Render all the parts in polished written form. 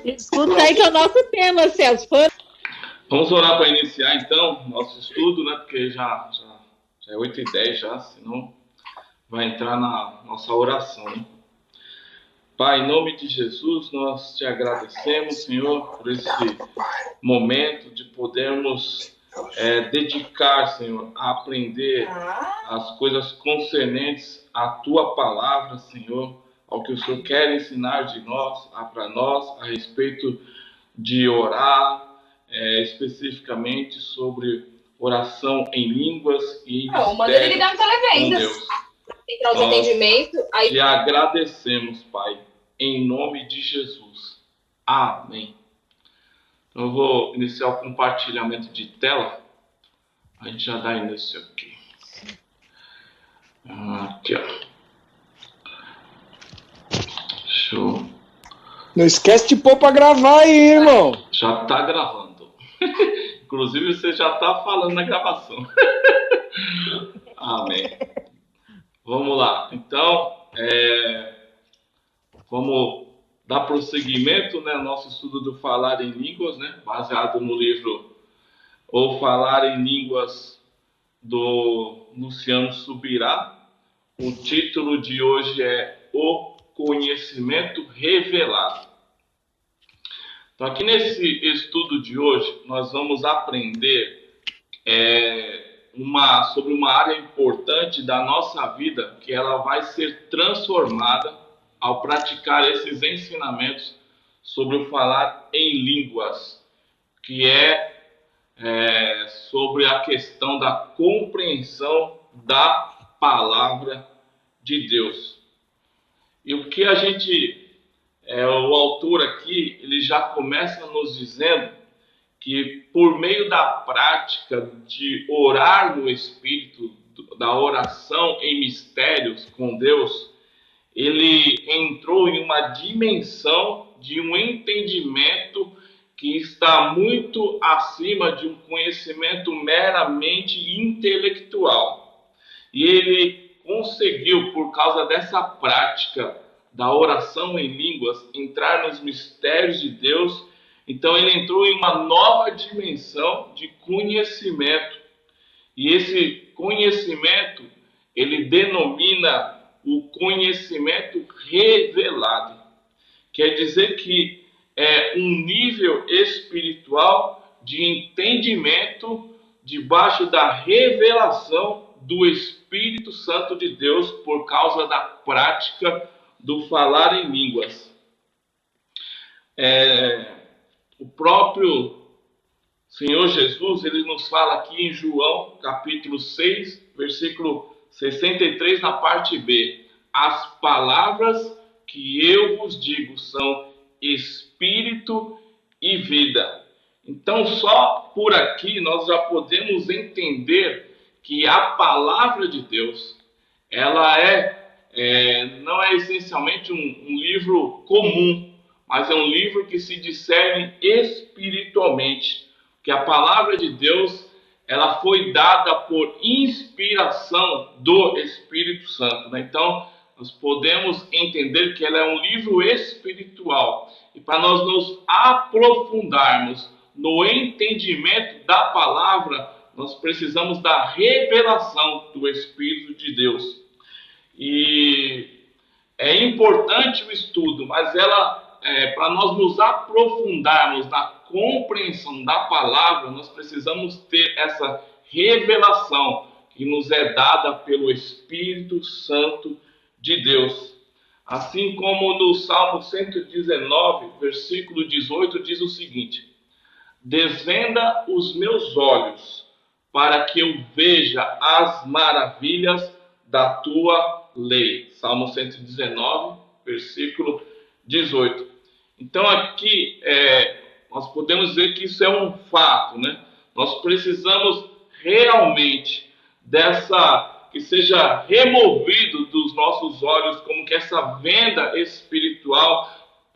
Escuta aí que é o nosso tema, Celso. Vamos orar para iniciar, então, nosso estudo, né? Porque já é 8h10 já, senão vai entrar na nossa oração, né? Pai, em nome de Jesus, nós te agradecemos, Senhor, por esse momento de podermos dedicar, Senhor, a aprender as coisas concernentes à Tua palavra, Senhor, ao que o Senhor quer ensinar para nós, a respeito de orar, especificamente sobre oração em línguas e manda ele ligar no televendas. Nós atendimento, aí... te agradecemos, Pai, em nome de Jesus. Amém. Então, eu vou iniciar o compartilhamento de tela. A gente já dá início aqui. Aqui, ó. Show. Não esquece de pôr para gravar aí, irmão. Já tá gravando. Inclusive, você já tá falando na gravação. Amém. Vamos lá. Então, vamos dar prosseguimento, né, ao nosso estudo do Falar em Línguas, né, baseado no livro O Falar em Línguas, do Luciano Subirá. O título de hoje é O Conhecimento Revelado. Então, aqui nesse estudo de hoje, nós vamos aprender sobre uma área importante da nossa vida, que ela vai ser transformada ao praticar esses ensinamentos sobre o falar em línguas, que é sobre a questão da compreensão da palavra de Deus. E o que o autor aqui, ele já começa nos dizendo que por meio da prática de orar no Espírito, da oração em mistérios com Deus, ele entrou em uma dimensão de um entendimento que está muito acima de um conhecimento meramente intelectual. E ele conseguiu, por causa dessa prática da oração em línguas, entrar nos mistérios de Deus. Então ele entrou em uma nova dimensão de conhecimento. E esse conhecimento, ele denomina o conhecimento revelado. Quer dizer que é um nível espiritual de entendimento debaixo da revelação do Espírito Santo de Deus por causa da prática do falar em línguas. O próprio Senhor Jesus, ele nos fala aqui em João, capítulo 6, versículo 63, na parte B. As palavras que eu vos digo são espírito e vida. Então, só por aqui nós já podemos entender que a palavra de Deus, ela não é essencialmente um livro comum, mas é um livro que se discerne espiritualmente, que a palavra de Deus, ela foi dada por inspiração do Espírito Santo, né? Então, nós podemos entender que ela é um livro espiritual. E para nós nos aprofundarmos no entendimento da palavra, nós precisamos da revelação do Espírito de Deus. E é importante o estudo, mas para nós nos aprofundarmos na compreensão da palavra, nós precisamos ter essa revelação que nos é dada pelo Espírito Santo de Deus. Assim como no Salmo 119, versículo 18, diz o seguinte: desvenda os meus olhos, para que eu veja as maravilhas da tua lei. Salmo 119, versículo 18. Então aqui nós podemos dizer que isso é um fato, né? Nós precisamos realmente que seja removido dos nossos olhos, como que essa venda espiritual,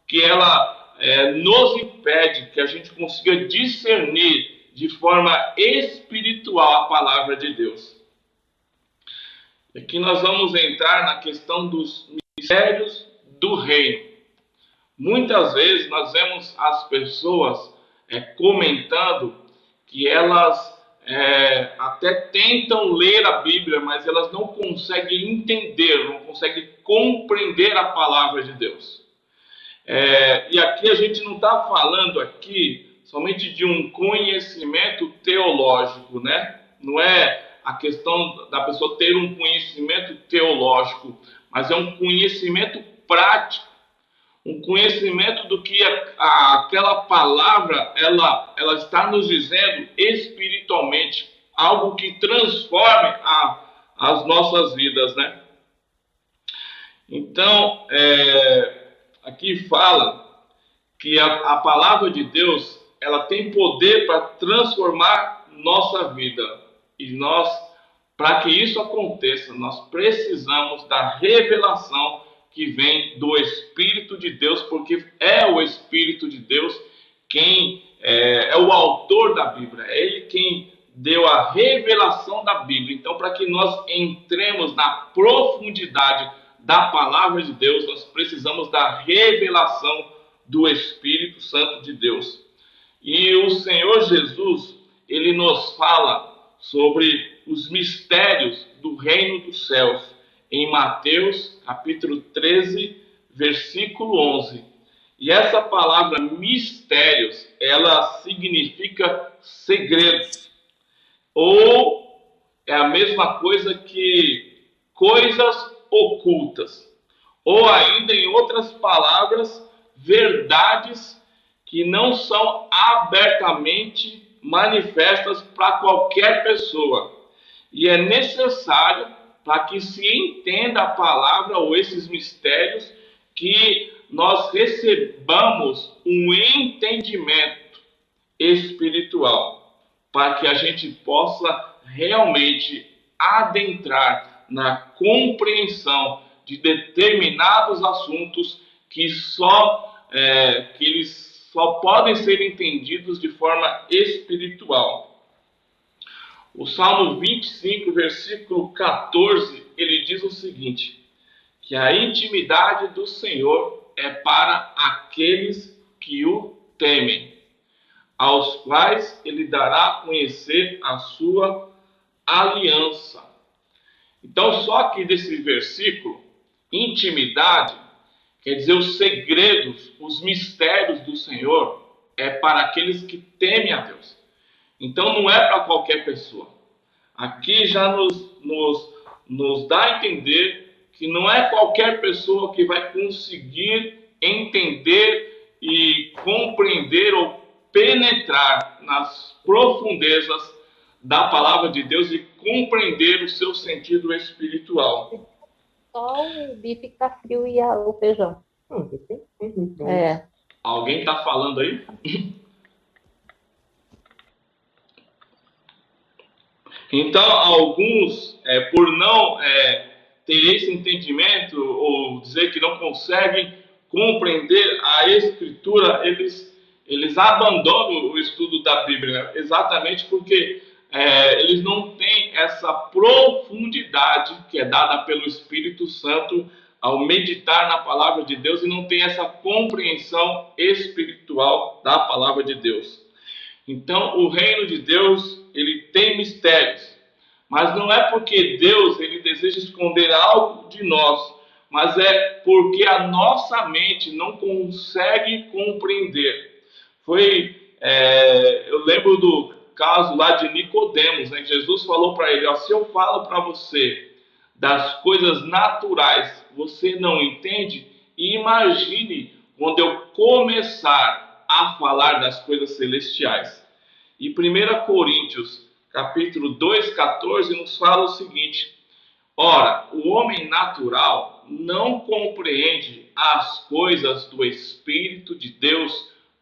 que ela nos impede que a gente consiga discernir de forma espiritual a palavra de Deus. Aqui nós vamos entrar na questão dos mistérios do reino. Muitas vezes nós vemos as pessoas comentando que elas até tentam ler a Bíblia, mas elas não conseguem entender, não conseguem compreender a palavra de Deus. E aqui a gente não está falando aqui somente de um conhecimento teológico, né? Não é a questão da pessoa ter um conhecimento teológico, mas é um conhecimento prático, um conhecimento do que aquela palavra ela está nos dizendo espiritualmente, algo que transforme as nossas vidas, né? Então, aqui fala que a palavra de Deus ela tem poder para transformar nossa vida. E nós, para que isso aconteça, nós precisamos da revelação que vem do Espírito de Deus, porque é o Espírito de Deus quem é o autor da Bíblia, é Ele quem deu a revelação da Bíblia. Então, para que nós entremos na profundidade da palavra de Deus, nós precisamos da revelação do Espírito Santo de Deus. E o Senhor Jesus, Ele nos fala sobre os mistérios do reino dos céus, em Mateus, capítulo 13, versículo 11. E essa palavra mistérios, ela significa segredos, ou é a mesma coisa que coisas ocultas, ou ainda, em outras palavras, verdades que não são abertamente manifestas para qualquer pessoa. E é necessário, para que se entenda a palavra ou esses mistérios, que nós recebamos um entendimento espiritual, para que a gente possa realmente adentrar na compreensão de determinados assuntos que eles só podem ser entendidos de forma espiritual. O Salmo 25, versículo 14, ele diz o seguinte, que a intimidade do Senhor é para aqueles que o temem, aos quais ele dará a conhecer a sua aliança. Então, só aqui desse versículo, intimidade, quer dizer os segredos, os mistérios do Senhor, é para aqueles que temem a Deus. Então, não é para qualquer pessoa. Aqui já nos dá a entender que não é qualquer pessoa que vai conseguir entender e compreender ou penetrar nas profundezas da palavra de Deus e compreender o seu sentido espiritual. Só o bife que tá frio e o feijão. Alguém está falando aí? Então, alguns, por não ter esse entendimento ou dizer que não conseguem compreender a Escritura, eles abandonam o estudo da Bíblia, né? Exatamente porque eles não têm essa profundidade que é dada pelo Espírito Santo ao meditar na palavra de Deus e não tem essa compreensão espiritual da palavra de Deus. Então, o reino de Deus, ele tem mistérios, mas não é porque Deus ele deseja esconder algo de nós, mas é porque a nossa mente não consegue compreender. Eu lembro do caso lá de Nicodemos, né? Jesus falou para ele, se eu falo para você das coisas naturais, você não entende? E imagine quando eu começar a falar das coisas celestiais. E 1 Coríntios, capítulo 2, 14, nos fala o seguinte, ora, o homem natural não compreende as coisas do Espírito de Deus,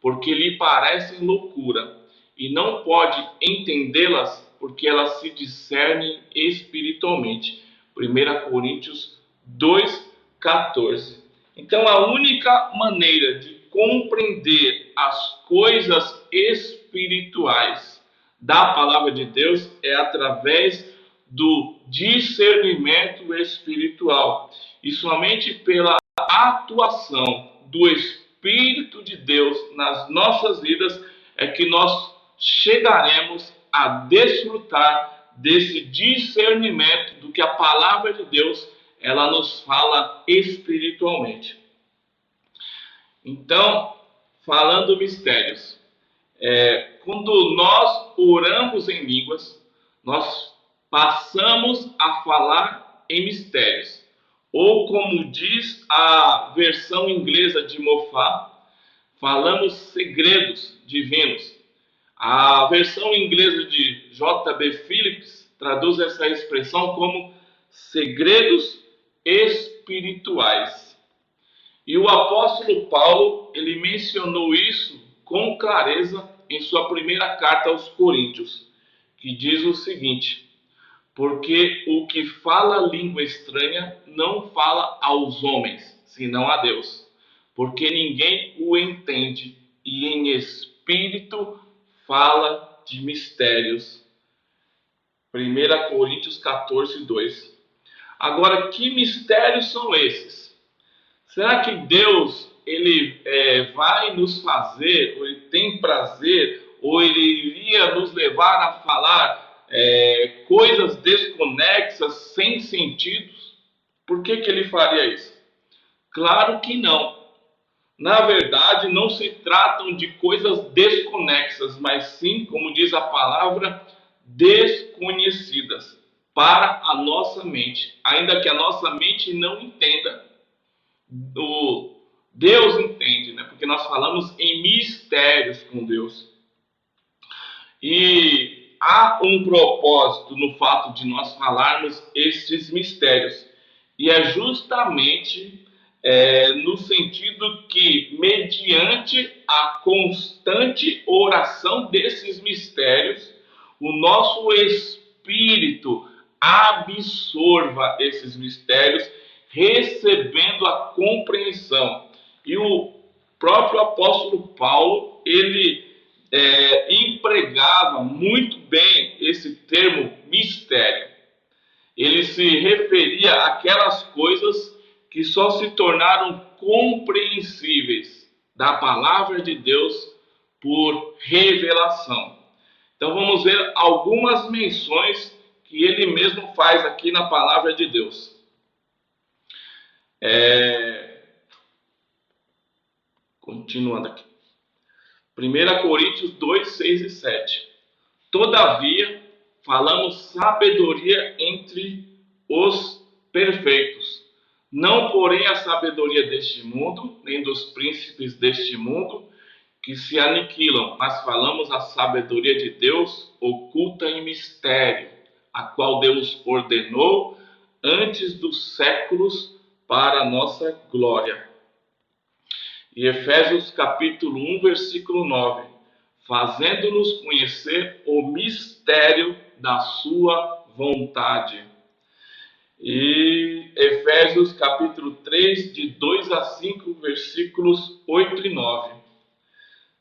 porque lhe parecem loucura, e não pode entendê-las, porque elas se discernem espiritualmente. 1 Coríntios 2, 14. Então, a única maneira de compreender as coisas espirituais da palavra de Deus é através do discernimento espiritual. E somente pela atuação do Espírito Espírito de Deus nas nossas vidas é que nós chegaremos a desfrutar desse discernimento do que a palavra de Deus ela nos fala espiritualmente. Então, falando mistérios, quando nós oramos em línguas, nós passamos a falar em mistérios. Ou como diz a versão inglesa de Moffat, falamos segredos divinos. A versão inglesa de J.B. Phillips traduz essa expressão como segredos espirituais. E o apóstolo Paulo, ele mencionou isso com clareza em sua primeira carta aos Coríntios, que diz o seguinte: porque o que fala língua estranha não fala aos homens, senão a Deus, porque ninguém o entende, e em espírito fala de mistérios. 1 Coríntios 14, 2. Agora, que mistérios são esses? Será que Deus ele vai nos fazer, ou ele tem prazer, ou ele iria nos levar a falar coisas desconexas, sem sentidos? Por que ele faria isso? Claro que não. Na verdade, não se tratam de coisas desconexas, mas sim, como diz a palavra, desconhecidas para a nossa mente. Ainda que a nossa mente não entenda, Deus entende, né? Porque nós falamos em mistérios com Deus. E há um propósito no fato de nós falarmos estes mistérios. E é justamente no sentido que, mediante a constante oração desses mistérios, o nosso espírito absorva esses mistérios, recebendo a compreensão. E o próprio apóstolo Paulo, ele empregava muito bem esse termo mistério. Ele se referia àquelas coisas que só se tornaram compreensíveis da palavra de Deus por revelação. Então vamos ver algumas menções que ele mesmo faz aqui na palavra de Deus. Continuando aqui. 1 Coríntios 2, 6 e 7. Todavia, falamos sabedoria entre os perfeitos, não porém a sabedoria deste mundo, nem dos príncipes deste mundo, que se aniquilam, mas falamos a sabedoria de Deus oculta em mistério, a qual Deus ordenou antes dos séculos para a nossa glória. E Efésios capítulo 1, versículo 9, fazendo-nos conhecer o mistério da sua vontade. E Efésios capítulo 3, de 2 a 5, versículos 8 e 9.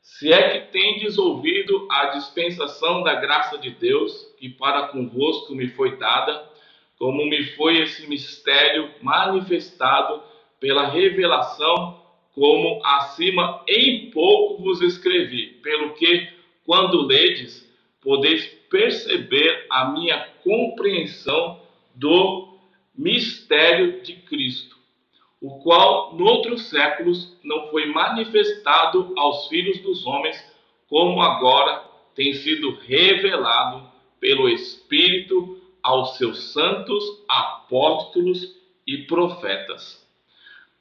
Se é que tendes ouvido a dispensação da graça de Deus, que para convosco me foi dada, como me foi esse mistério manifestado pela revelação, como acima em pouco vos escrevi, pelo que, quando ledes, podeis perceber a minha compreensão do mistério de Cristo, o qual, noutros séculos, não foi manifestado aos filhos dos homens, como agora tem sido revelado pelo Espírito aos seus santos apóstolos e profetas.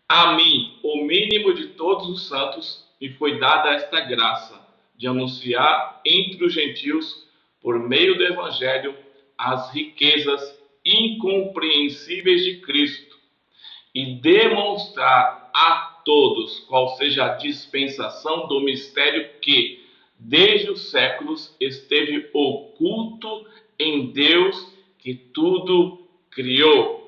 A mim, o mínimo de todos os santos, me foi dada esta graça de anunciar entre os gentios, por meio do Evangelho, as riquezas incompreensíveis de Cristo e demonstrar a todos qual seja a dispensação do mistério que, desde os séculos, esteve oculto em Deus que tudo criou.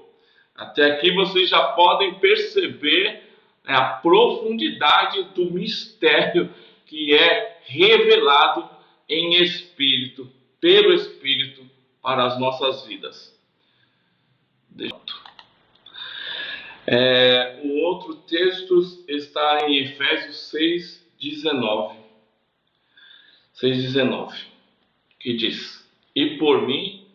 Até aqui vocês já podem perceber a profundidade do mistério que é revelado em Espírito, pelo Espírito, para as nossas vidas. O outro texto está em Efésios 6:19. 6:19, que diz: E por mim,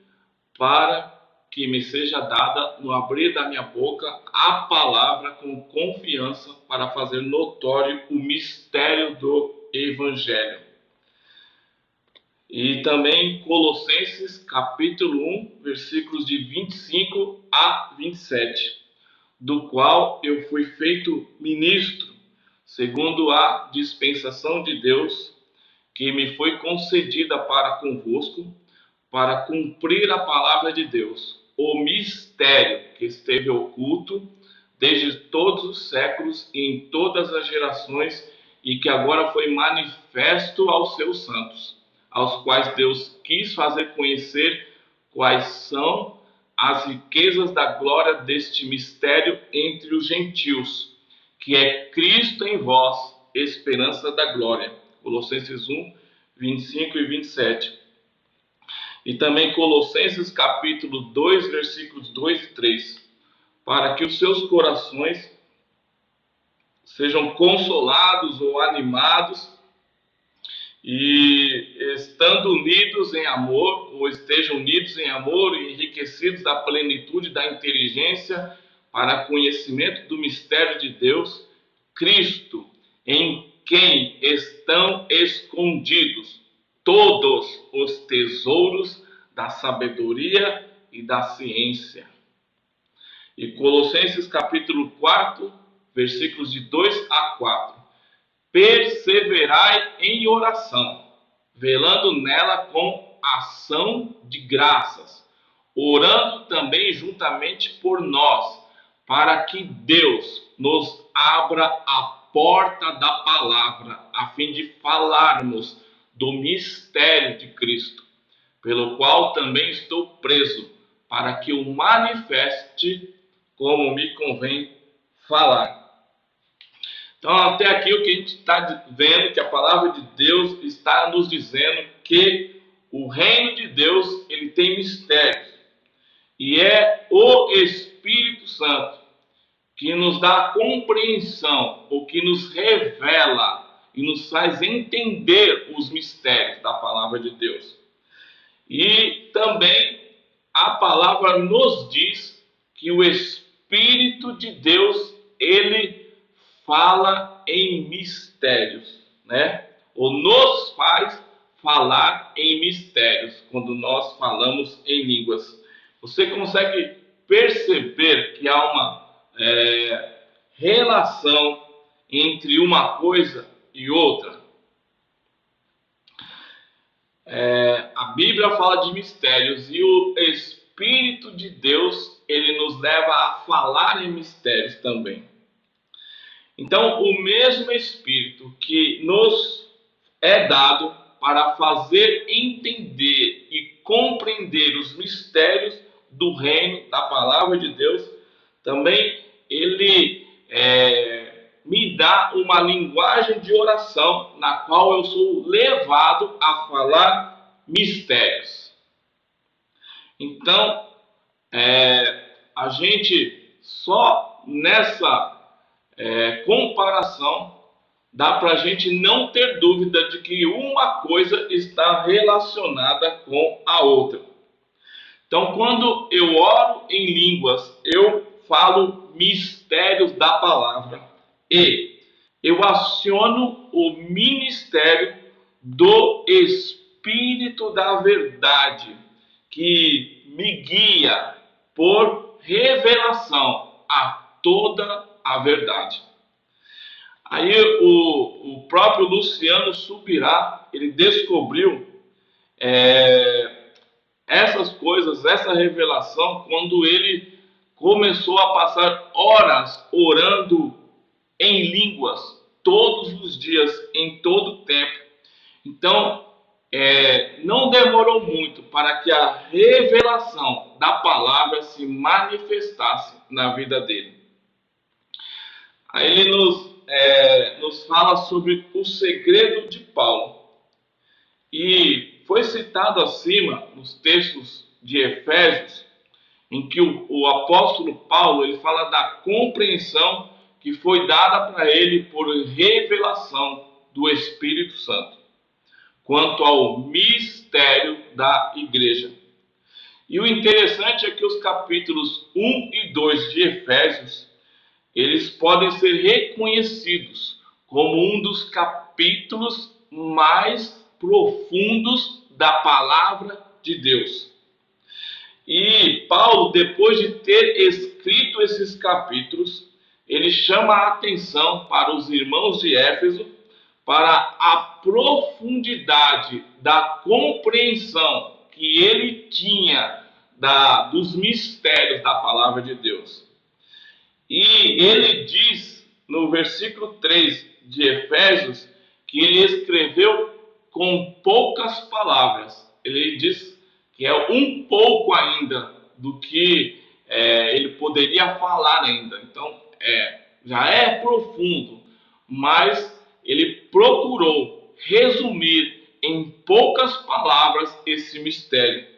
para que me seja dada no abrir da minha boca a palavra com confiança para fazer notório o mistério do Evangelho. E também Colossenses capítulo 1, versículos de 25 a 27, do qual eu fui feito ministro, segundo a dispensação de Deus, que me foi concedida para convosco, para cumprir a palavra de Deus, o mistério que esteve oculto desde todos os séculos e em todas as gerações, e que agora foi manifesto aos seus santos, aos quais Deus quis fazer conhecer quais são as riquezas da glória deste mistério entre os gentios, que é Cristo em vós, esperança da glória. Colossenses 1, 25 e 27. E também Colossenses capítulo 2, versículos 2 e 3. Para que os seus corações sejam consolados ou animados e estando unidos em amor, ou estejam unidos em amor e enriquecidos da plenitude da inteligência para conhecimento do mistério de Deus, Cristo, em quem estão escondidos todos os tesouros da sabedoria e da ciência. E Colossenses capítulo 4, versículos de 2 a 4. Perseverai em oração, velando nela com ação de graças, orando também juntamente por nós, para que Deus nos abra a porta da palavra, a fim de falarmos do mistério de Cristo, pelo qual também estou preso, para que o manifeste como me convém falar. Então, até aqui o que a gente está vendo, que a palavra de Deus está nos dizendo que o reino de Deus, ele tem mistérios. E é o Espírito Santo que nos dá a compreensão, o que nos revela e nos faz entender os mistérios da palavra de Deus. E também a palavra nos diz que o Espírito de Deus, ele fala em mistérios, né? Ou nos faz falar em mistérios quando nós falamos em línguas. Você consegue perceber que há uma relação entre uma coisa e outra? A Bíblia fala de mistérios e o Espírito de Deus, ele nos leva a falar em mistérios também. Então, o mesmo Espírito que nos é dado para fazer entender e compreender os mistérios do reino, da palavra de Deus, também ele me dá uma linguagem de oração na qual eu sou levado a falar mistérios. Então, a gente só nessa comparação dá para a gente não ter dúvida de que uma coisa está relacionada com a outra. Então, quando eu oro em línguas, eu falo mistérios da palavra e eu aciono o ministério do Espírito da Verdade, que me guia por revelação a toda a verdade. Aí o próprio Luciano Subirá, ele descobriu essas coisas, essa revelação, quando ele começou a passar horas orando em línguas, todos os dias, em todo o tempo. Então, não demorou muito para que a revelação da palavra se manifestasse na vida dele. Aí ele nos fala sobre o segredo de Paulo. E foi citado acima, nos textos de Efésios, em que o apóstolo Paulo ele fala da compreensão que foi dada para ele por revelação do Espírito Santo, quanto ao mistério da igreja. E o interessante é que os capítulos 1 e 2 de Efésios, eles podem ser reconhecidos como um dos capítulos mais profundos da palavra de Deus. E Paulo, depois de ter escrito esses capítulos, ele chama a atenção para os irmãos de Éfeso para a profundidade da compreensão que ele tinha dos mistérios da palavra de Deus. E ele diz no versículo 3 de Efésios que ele escreveu com poucas palavras. Ele diz que é um pouco ainda do que ele poderia falar ainda. Então, já é profundo, mas ele procurou resumir em poucas palavras esse mistério.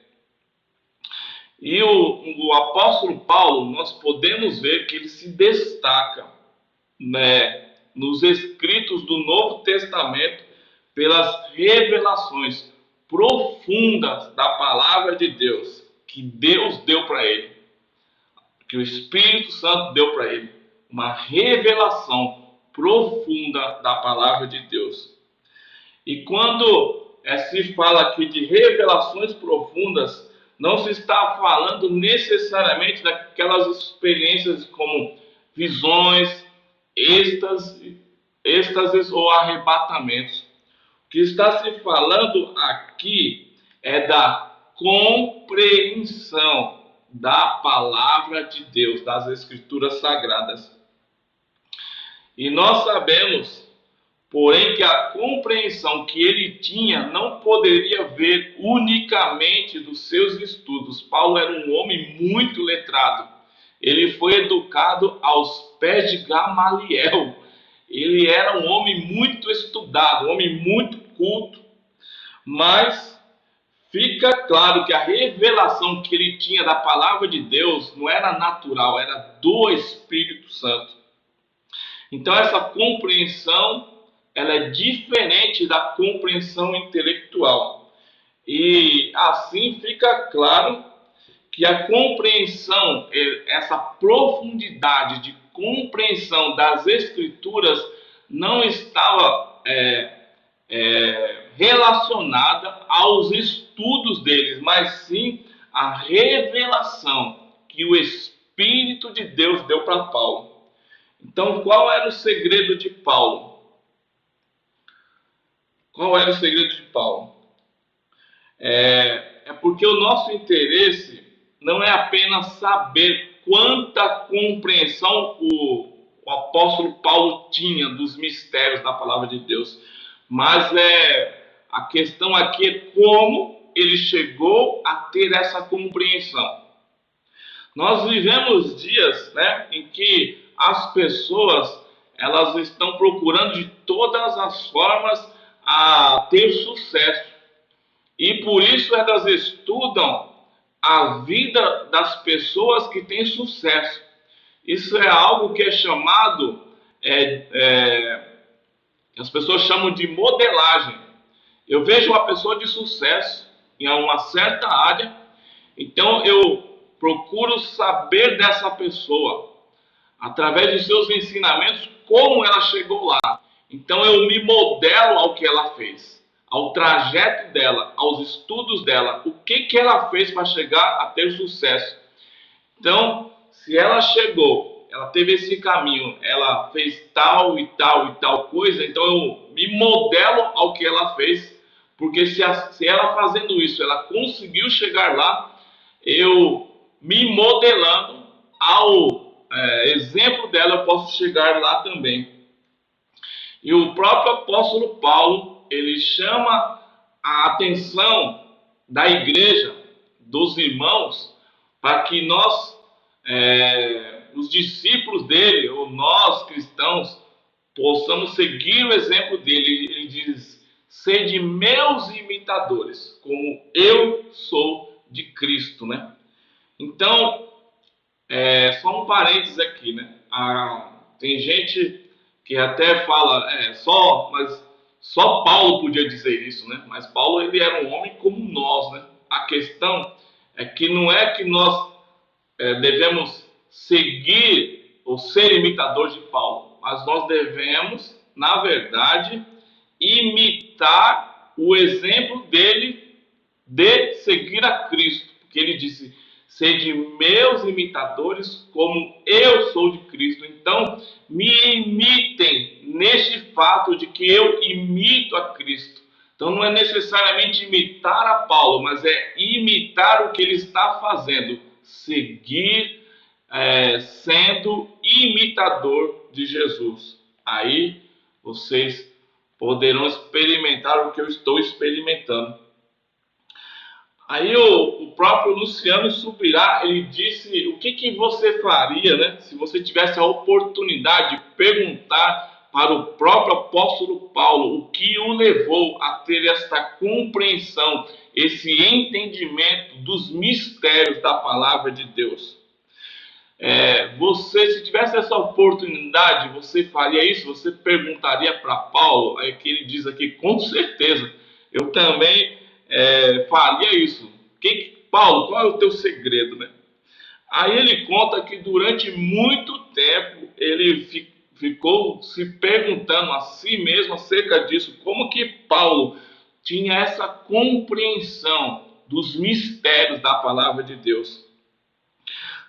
E o apóstolo Paulo, nós podemos ver que ele se destaca, nos escritos do Novo Testamento pelas revelações profundas da palavra de Deus, que Deus deu para ele, que o Espírito Santo deu para ele, uma revelação profunda da palavra de Deus. E quando se fala aqui de revelações profundas, não se está falando necessariamente daquelas experiências como visões, êxtases ou arrebatamentos. O que está se falando aqui é da compreensão da palavra de Deus, das Escrituras Sagradas. E nós sabemos, porém, que a compreensão que ele tinha não poderia vir unicamente dos seus estudos. Paulo era um homem muito letrado. Ele foi educado aos pés de Gamaliel. Ele era um homem muito estudado, um homem muito culto. Mas fica claro que a revelação que ele tinha da palavra de Deus não era natural, era do Espírito Santo. Então essa compreensão, ela é diferente da compreensão intelectual. E assim fica claro que a compreensão, essa profundidade de compreensão das Escrituras não estava relacionada aos estudos deles, mas sim à revelação que o Espírito de Deus deu para Paulo. Então, qual era o segredo de Paulo? Qual era o segredo de Paulo? É porque o nosso interesse não é apenas saber quanta compreensão o apóstolo Paulo tinha dos mistérios da palavra de Deus, mas a questão aqui é como ele chegou a ter essa compreensão. Nós vivemos dias, em que as pessoas elas estão procurando de todas as formas a ter sucesso. E por isso elas estudam a vida das pessoas que têm sucesso. Isso é algo que é chamado, as pessoas chamam de modelagem. Eu vejo uma pessoa de sucesso em uma certa área, então eu procuro saber dessa pessoa, através de seus ensinamentos, como ela chegou lá. Então eu me modelo ao que ela fez, ao trajeto dela, aos estudos dela, o que ela fez para chegar a ter sucesso. Então, se ela chegou, ela teve esse caminho, ela fez tal e tal e tal coisa, então eu me modelo ao que ela fez, porque se ela fazendo isso, ela conseguiu chegar lá, eu me modelando ao exemplo dela, eu posso chegar lá também. E o próprio apóstolo Paulo, ele chama a atenção da igreja, dos irmãos, para que nós, os discípulos dele, ou nós cristãos, possamos seguir o exemplo dele. Ele diz: sede meus imitadores, como eu sou de Cristo, Então, só um parênteses aqui, né? Tem gente que até fala, mas só Paulo podia dizer isso, né? Mas Paulo, ele era um homem como nós, né? A questão é que não é que nós devemos seguir ou ser imitadores de Paulo, mas nós devemos, na verdade, imitar o exemplo dele de seguir a Cristo, porque ele disse: sede meus imitadores, como eu sou de Cristo. Então, me imitem neste fato de que eu imito a Cristo. Então, não é necessariamente imitar a Paulo, mas é imitar o que ele está fazendo, seguir sendo imitador de Jesus. Aí vocês poderão experimentar o que eu estou experimentando. Aí o próprio Luciano Subirá, ele disse: o que você faria, né, se você tivesse a oportunidade de perguntar para o próprio apóstolo Paulo o que o levou a ter esta compreensão, esse entendimento dos mistérios da palavra de Deus. Se tivesse essa oportunidade, você faria isso? Você perguntaria para Paulo? Aí que ele diz aqui: com certeza, eu também faria isso. Paulo, qual é o teu segredo, né? Aí ele conta que durante muito tempo ele ficou se perguntando a si mesmo acerca disso, como que Paulo tinha essa compreensão dos mistérios da palavra de Deus.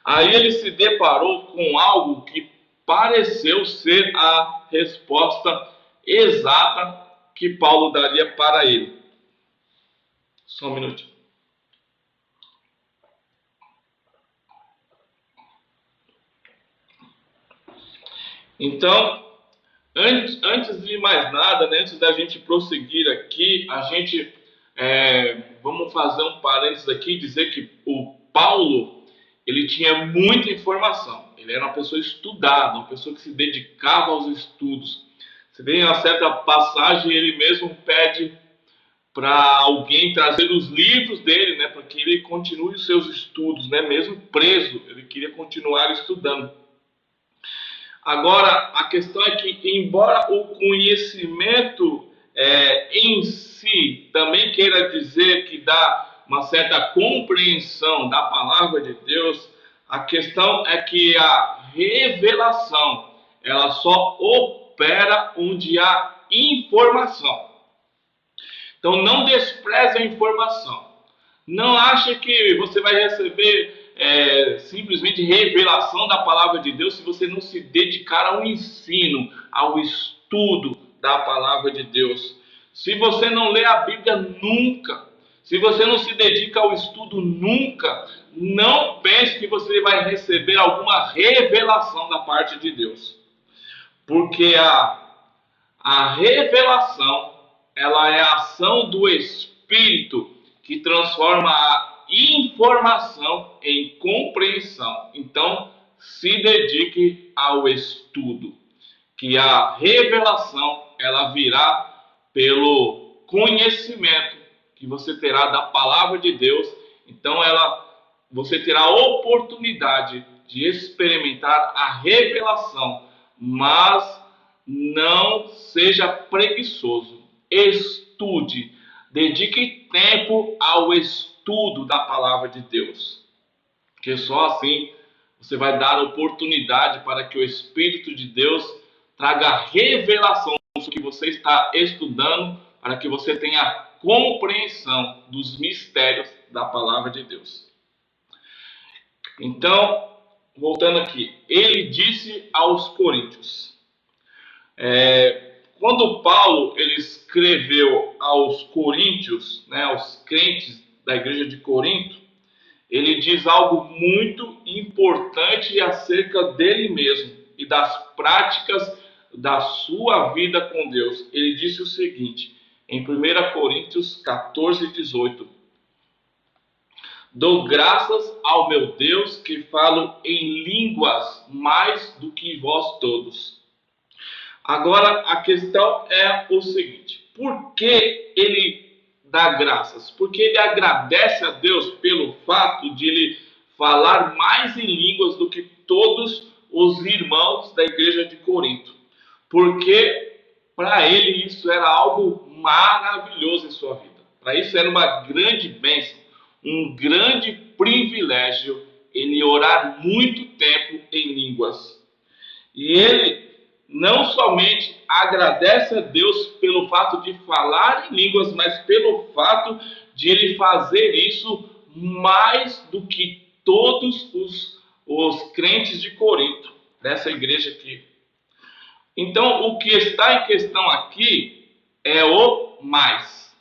Aí ele se deparou com algo que pareceu ser a resposta exata que Paulo daria para ele. Só um minutinho. Então, antes de mais nada, né, antes da gente prosseguir aqui, vamos fazer um parênteses aqui e dizer que o Paulo, ele tinha muita informação. Ele era uma pessoa estudada, uma pessoa que se dedicava aos estudos. Você vê em uma certa passagem, ele mesmo pede para alguém trazer os livros dele, né, para que ele continue os seus estudos, né, mesmo preso, ele queria continuar estudando. Agora, a questão é que, embora o conhecimento em si também queira dizer que dá uma certa compreensão da palavra de Deus, a questão é que a revelação, ela só opera onde há informação. Então, não despreze a informação. Não ache que você vai receber simplesmente revelação da palavra de Deus se você não se dedicar ao ensino, ao estudo da palavra de Deus. Se você não lê a Bíblia nunca, se você não se dedica ao estudo nunca, não pense que você vai receber alguma revelação da parte de Deus. Porque a revelação, ela é a ação do Espírito que transforma a informação em compreensão. Então, se dedique ao estudo, que a revelação, ela virá pelo conhecimento que você terá da palavra de Deus. Então, você terá a oportunidade de experimentar a revelação, mas não seja preguiçoso. Estude, dedique tempo ao estudo da palavra de Deus, porque só assim você vai dar oportunidade para que o Espírito de Deus traga revelação do que você está estudando, para que você tenha compreensão dos mistérios da palavra de Deus. Então, voltando aqui, ele disse aos coríntios, quando Paulo ele escreveu aos coríntios, né, aos crentes da igreja de Corinto, ele diz algo muito importante acerca dele mesmo e das práticas da sua vida com Deus. Ele disse o seguinte, em 1 Coríntios 14, 18: dou graças ao meu Deus que falo em línguas mais do que vós todos. Agora, a questão é o seguinte: por que ele dá graças? Porque ele agradece a Deus pelo fato de ele falar mais em línguas do que todos os irmãos da igreja de Corinto, porque para ele isso era algo maravilhoso em sua vida. Para isso era uma grande bênção, um grande privilégio ele orar muito tempo em línguas. E ele não somente agradece a Deus pelo fato de falar em línguas, mas pelo fato de ele fazer isso mais do que todos os crentes de Corinto, dessa igreja aqui. Então, o que está em questão aqui é o mais.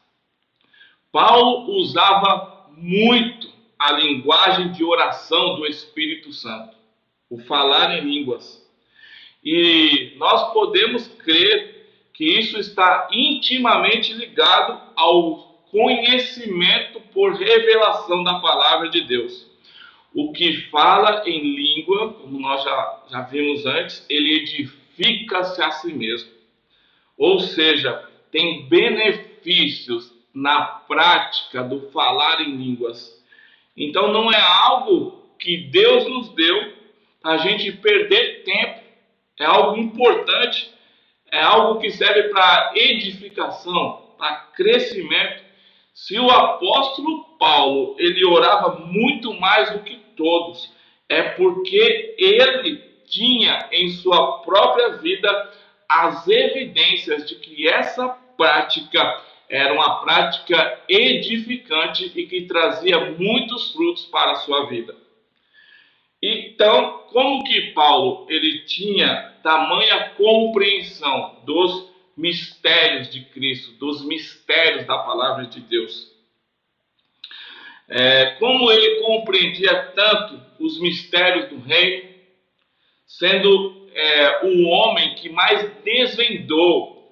Paulo usava muito a linguagem de oração do Espírito Santo, o falar em línguas. E nós podemos crer que isso está intimamente ligado ao conhecimento por revelação da palavra de Deus. O que fala em língua, como nós já vimos antes, ele edifica-se a si mesmo. Ou seja, tem benefícios na prática do falar em línguas. Então não é algo que Deus nos deu para a gente perder tempo. É algo importante, é algo que serve para edificação, para crescimento. Se o apóstolo Paulo, ele orava muito mais do que todos, é porque ele tinha em sua própria vida as evidências de que essa prática era uma prática edificante e que trazia muitos frutos para a sua vida. Então, como que Paulo ele tinha tamanha compreensão dos mistérios de Cristo, dos mistérios da palavra de Deus? Como ele compreendia tanto os mistérios do reino, sendo o homem que mais desvendou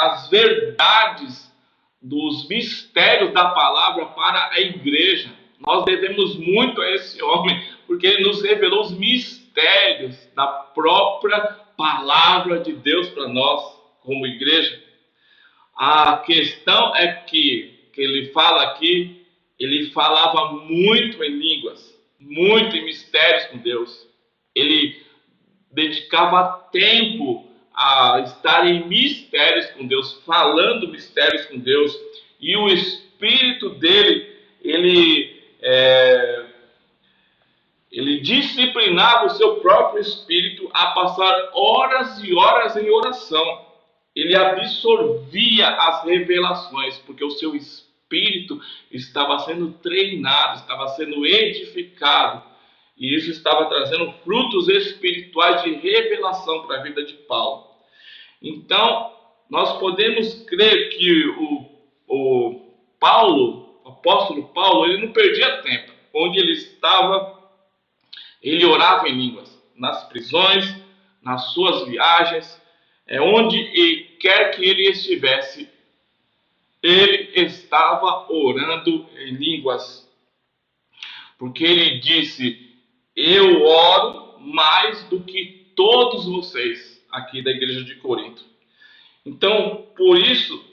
as verdades dos mistérios da palavra para a igreja. Nós devemos muito a esse homem, porque ele nos revelou os mistérios da própria palavra de Deus para nós, como igreja. A questão é que ele fala aqui, ele falava muito em línguas, muito em mistérios com Deus. Ele dedicava tempo a estar em mistérios com Deus, falando mistérios com Deus, e o espírito dele, ele disciplinava o seu próprio espírito a passar horas e horas em oração. Ele absorvia as revelações, porque o seu espírito estava sendo treinado, estava sendo edificado, e isso estava trazendo frutos espirituais de revelação para a vida de Paulo. Então, nós podemos crer que o apóstolo Paulo, ele não perdia tempo. Onde ele estava, ele orava em línguas. Nas prisões, nas suas viagens, onde quer que ele estivesse, ele estava orando em línguas. Porque ele disse: eu oro mais do que todos vocês aqui da igreja de Corinto. Então, por isso,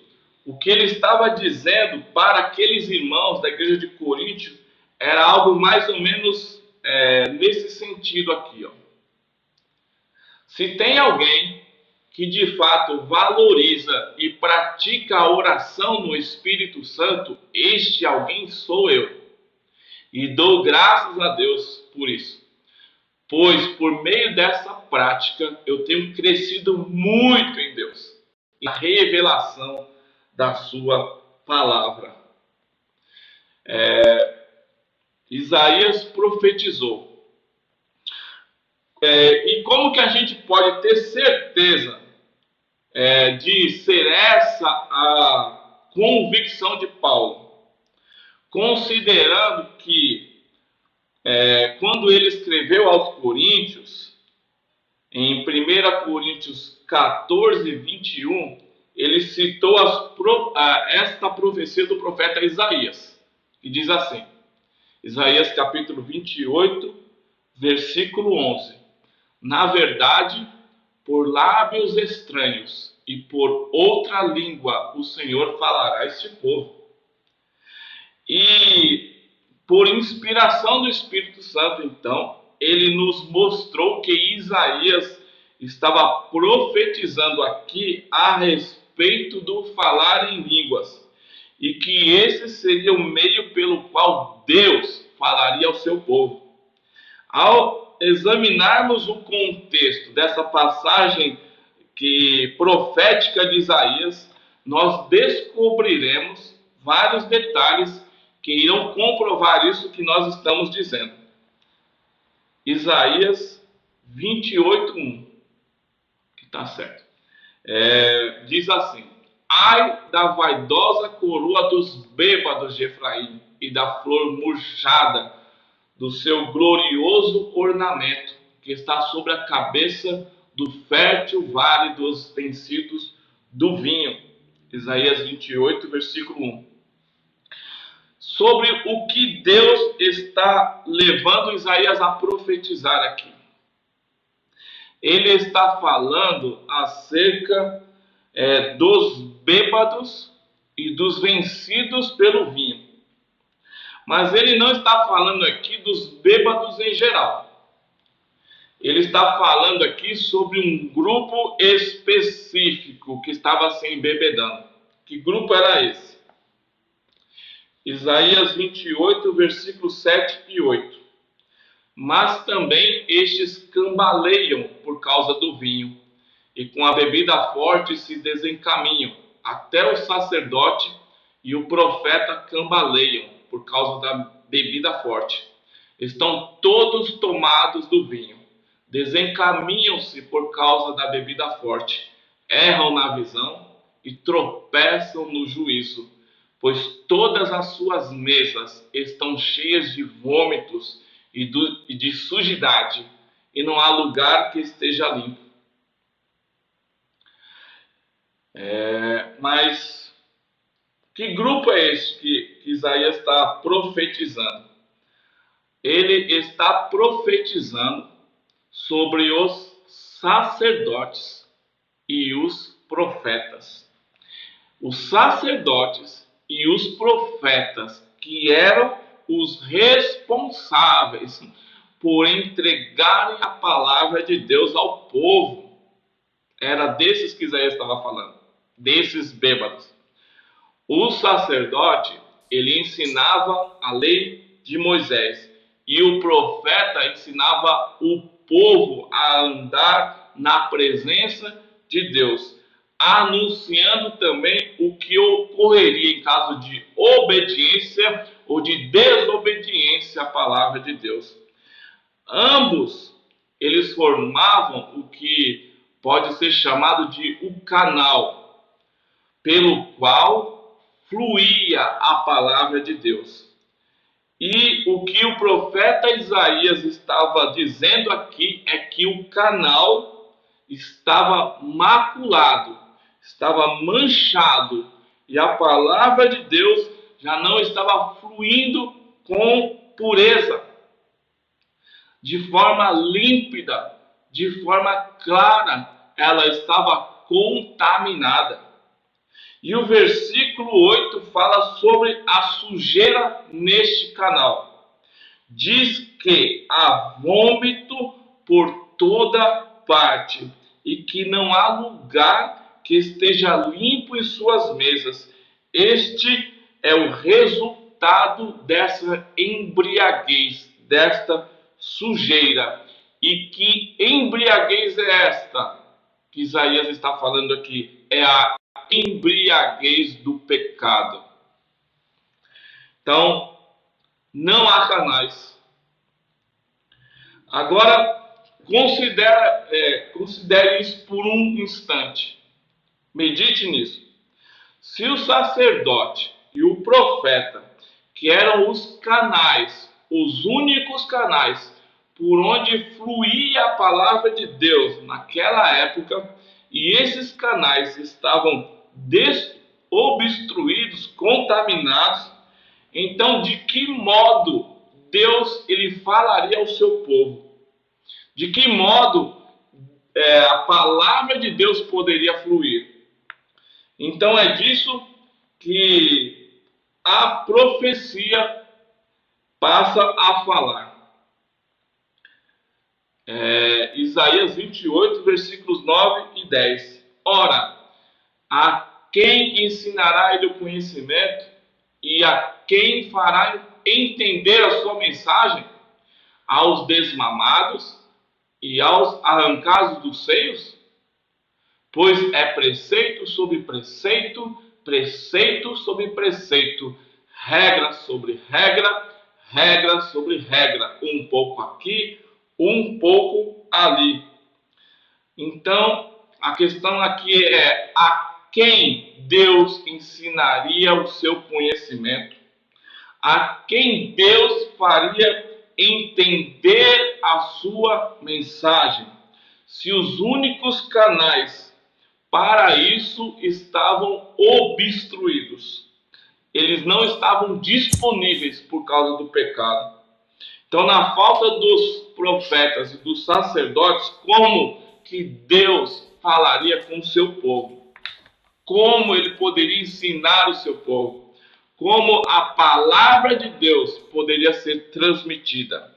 o que ele estava dizendo para aqueles irmãos da igreja de Corinto era algo mais ou menos nesse sentido aqui. Se tem alguém que de fato valoriza e pratica a oração no Espírito Santo, este alguém sou eu. E dou graças a Deus por isso. Pois por meio dessa prática eu tenho crescido muito em Deus, na revelação da sua palavra. Isaías profetizou. E como que a gente pode ter certeza de ser essa a convicção de Paulo? Considerando que quando ele escreveu aos Coríntios, em 1 Coríntios 14, 21, ele citou esta profecia do profeta Isaías, que diz assim, Isaías capítulo 28, versículo 11: na verdade, por lábios estranhos e por outra língua o Senhor falará a este povo. E por inspiração do Espírito Santo, então, ele nos mostrou que Isaías estava profetizando aqui a respeito do falar em línguas, e que esse seria o meio pelo qual Deus falaria ao seu povo. Ao examinarmos o contexto dessa passagem profética de Isaías, nós descobriremos vários detalhes que irão comprovar isso que nós estamos dizendo. Isaías 28:1, que está certo, diz assim: ai da vaidosa coroa dos bêbados de Efraim e da flor murchada do seu glorioso ornamento, que está sobre a cabeça do fértil vale dos vencidos do vinho. Isaías 28, versículo 1. Sobre o que Deus está levando Isaías a profetizar aqui. Ele está falando acerca dos bêbados e dos vencidos pelo vinho. Mas ele não está falando aqui dos bêbados em geral. Ele está falando aqui sobre um grupo específico que estava se embebedando. Que grupo era esse? Isaías 28, versículos 7 e 8. Mas também estes cambaleiam por causa do vinho, e com a bebida forte se desencaminham. Até o sacerdote e o profeta cambaleiam por causa da bebida forte. Estão todos tomados do vinho. Desencaminham-se por causa da bebida forte. Erram na visão e tropeçam no juízo, pois todas as suas mesas estão cheias de vômitos e de sujidade, e não há lugar que esteja limpo. Mas que grupo é esse que Isaías está profetizando? Ele está profetizando sobre os sacerdotes e os profetas. Os sacerdotes e os profetas, que eram os responsáveis por entregarem a palavra de Deus ao povo. Era desses que Isaías estava falando, desses bêbados. O sacerdote, ele ensinava a lei de Moisés, e o profeta ensinava o povo a andar na presença de Deus, anunciando também o que ocorreria em caso de obediência ou de desobediência à palavra de Deus. Ambos, eles formavam o que pode ser chamado de o canal, pelo qual fluía a palavra de Deus. E o que o profeta Isaías estava dizendo aqui é que o canal estava maculado, estava manchado, e a palavra de Deus já não estava fluindo com pureza, de forma límpida, de forma clara, ela estava contaminada. E o versículo 8 fala sobre a sujeira neste canal. Diz que há vômito por toda parte, e que não há lugar que esteja limpo em suas mesas. Este é o resultado dessa embriaguez, desta sujeira. E que embriaguez é esta que Isaías está falando aqui? É a embriaguez do pecado. Então, não há canais. Agora, considere isso por um instante. Medite nisso. Se o sacerdote e o profeta, que eram os canais, os únicos canais por onde fluía a palavra de Deus naquela época, e esses canais estavam desobstruídos, contaminados, então de que modo Deus ele falaria ao seu povo? De que modo a palavra de Deus poderia fluir? Então é disso que a profecia passa a falar. Isaías 28, versículos 9 e 10. Ora, a quem ensinará ele o conhecimento? E a quem fará entender a sua mensagem? Aos desmamados e aos arrancados dos seios? Pois é preceito sobre preceito, preceito sobre preceito, regra sobre regra, regra sobre regra, um pouco aqui, um pouco ali. Então, a questão aqui é: a quem Deus ensinaria o seu conhecimento? A quem Deus faria entender a sua mensagem? Se os únicos canais para isso estavam obstruídos, eles não estavam disponíveis por causa do pecado. Então, na falta dos profetas e dos sacerdotes, como que Deus falaria com o seu povo? Como ele poderia ensinar o seu povo? Como a palavra de Deus poderia ser transmitida?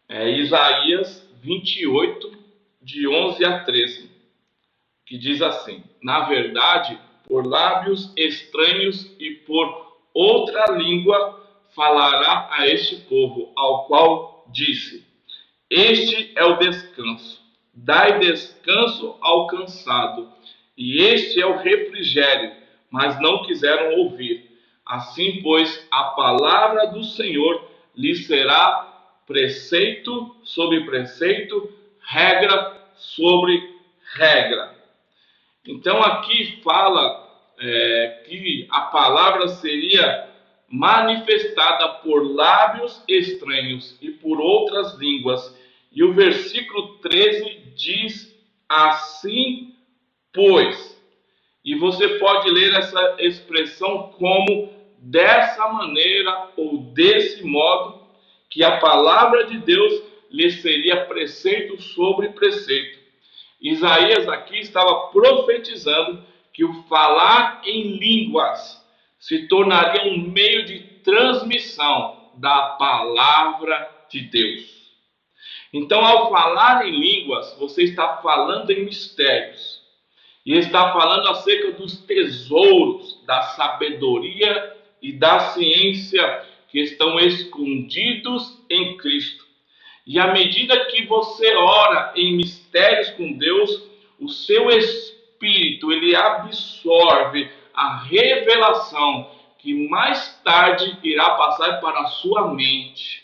Isaías 28, de 11 a 13, que diz assim: na verdade, por lábios estranhos e por outra língua falará a este povo, ao qual disse: este é o descanso, dai descanso ao cansado, e este é o refrigério, mas não quiseram ouvir. Assim, pois, a palavra do Senhor lhes será preceito sobre preceito, regra sobre regra. Então aqui fala que a palavra seria manifestada por lábios estranhos e por outras línguas. E o versículo 13 diz assim, pois. E você pode ler essa expressão como dessa maneira ou desse modo, que a palavra de Deus lhe seria preceito sobre preceito. Isaías aqui estava profetizando que o falar em línguas se tornaria um meio de transmissão da palavra de Deus. Então, ao falar em línguas, você está falando em mistérios. E está falando acerca dos tesouros da sabedoria e da ciência que estão escondidos em Cristo. E à medida que você ora em mistérios com Deus, o seu espírito, ele absorve a revelação que mais tarde irá passar para a sua mente,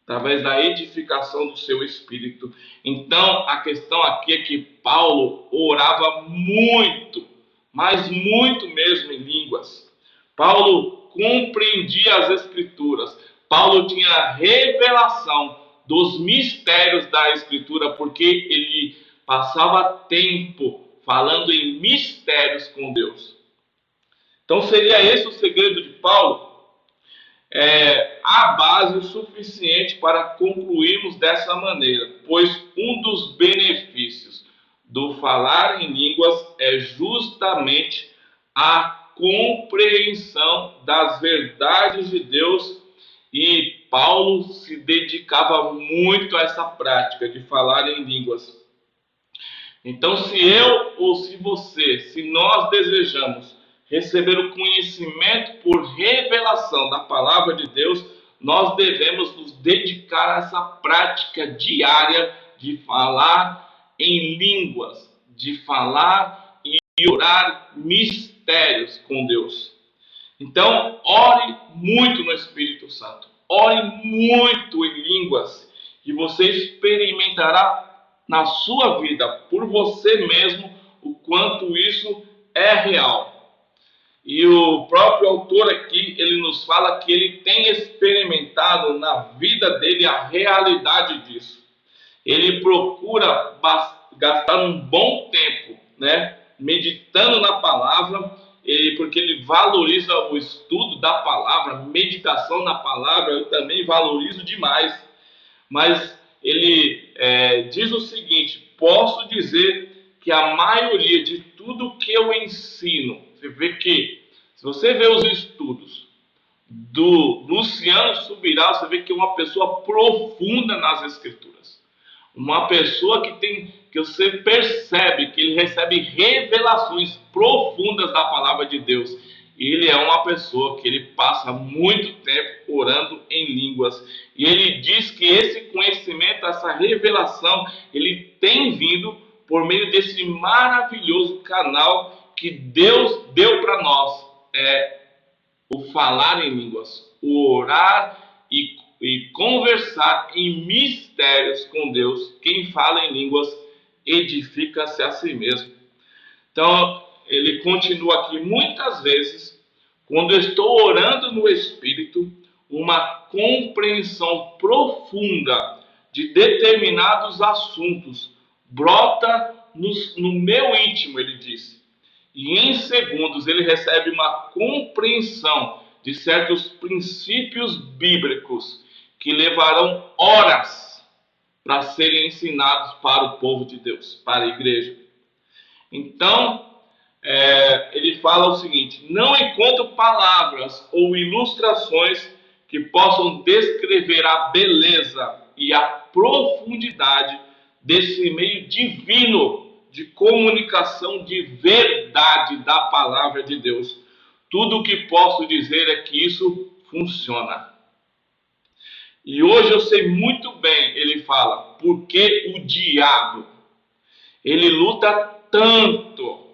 através da edificação do seu espírito. Então, a questão aqui é que Paulo orava muito, mas muito mesmo em línguas. Paulo compreendia as Escrituras. Paulo tinha revelação dos mistérios da Escritura, porque ele passava tempo falando em mistérios com Deus. Então, seria esse o segredo de Paulo? A base suficiente para concluirmos dessa maneira, pois um dos benefícios do falar em línguas é justamente a compreensão das verdades de Deus, e Paulo se dedicava muito a essa prática de falar em línguas. Então, se eu ou se você, se nós desejamos receber o conhecimento por revelação da palavra de Deus, nós devemos nos dedicar a essa prática diária de falar em línguas, de falar e orar mistérios com Deus. Então, ore muito no Espírito Santo, ore muito em línguas, e você experimentará na sua vida, por você mesmo, o quanto isso é real. E o próprio autor aqui, ele nos fala que ele tem experimentado na vida dele a realidade disso. Ele procura gastar um bom tempo, meditando na palavra, porque ele valoriza o estudo da palavra, meditação na palavra, eu também valorizo demais. Mas ele diz o seguinte: posso dizer que a maioria de tudo que eu ensino, você vê que, se você vê os estudos, do Luciano Subirá, você vê que é uma pessoa profunda nas Escrituras. Uma pessoa que você percebe que ele recebe revelações profundas da palavra de Deus. E ele é uma pessoa que ele passa muito tempo orando em línguas. E ele diz que esse conhecimento, essa revelação, ele tem vindo por meio desse maravilhoso canal que Deus deu para nós. O falar em línguas, o orar e conversar em mistérios com Deus. Quem fala em línguas edifica-se a si mesmo. Então, ele continua aqui: muitas vezes, quando eu estou orando no Espírito, uma compreensão profunda de determinados assuntos brota no meu íntimo, ele disse. E em segundos ele recebe uma compreensão de certos princípios bíblicos que levarão horas para serem ensinados para o povo de Deus, para a igreja. Então, ele fala o seguinte: não encontro palavras ou ilustrações que possam descrever a beleza e a profundidade desse meio divino de comunicação de verdade da palavra de Deus. Tudo o que posso dizer é que isso funciona. E hoje eu sei muito bem, ele fala, porque o diabo, ele luta tanto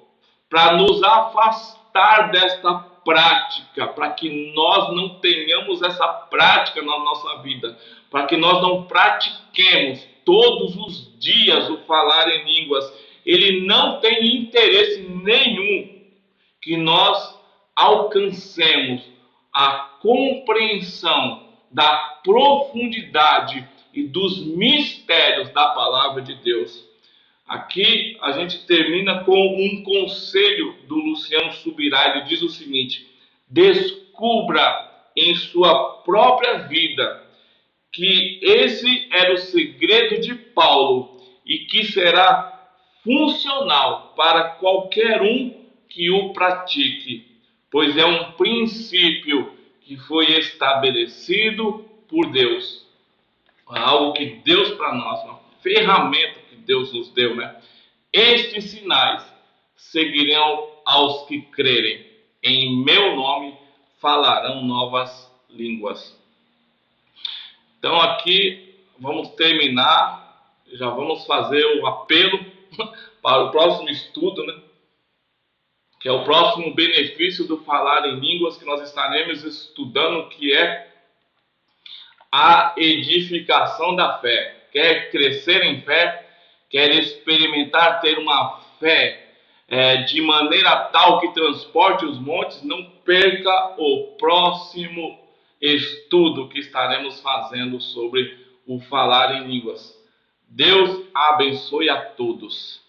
para nos afastar desta prática, para que nós não tenhamos essa prática na nossa vida, para que nós não pratiquemos todos os dias o falar em línguas. Ele não tem interesse nenhum que nós alcancemos a compreensão da profundidade e dos mistérios da palavra de Deus. Aqui a gente termina com um conselho do Luciano Subirá. Ele diz o seguinte: descubra em sua própria vida que esse era o segredo de Paulo e que será funcional para qualquer um que o pratique, pois é um princípio que foi estabelecido por Deus. Algo que Deus para nós, uma ferramenta que Deus nos deu, né? Estes sinais seguirão aos que crerem. Em meu nome falarão novas línguas. Então aqui vamos terminar, já vamos fazer o apelo para o próximo estudo, né? Que é o próximo benefício do falar em línguas que nós estaremos estudando, que é a edificação da fé. Quer crescer em fé, quer experimentar ter uma fé de maneira tal que transporte os montes, não perca o próximo estudo que estaremos fazendo sobre o falar em línguas. Deus abençoe a todos.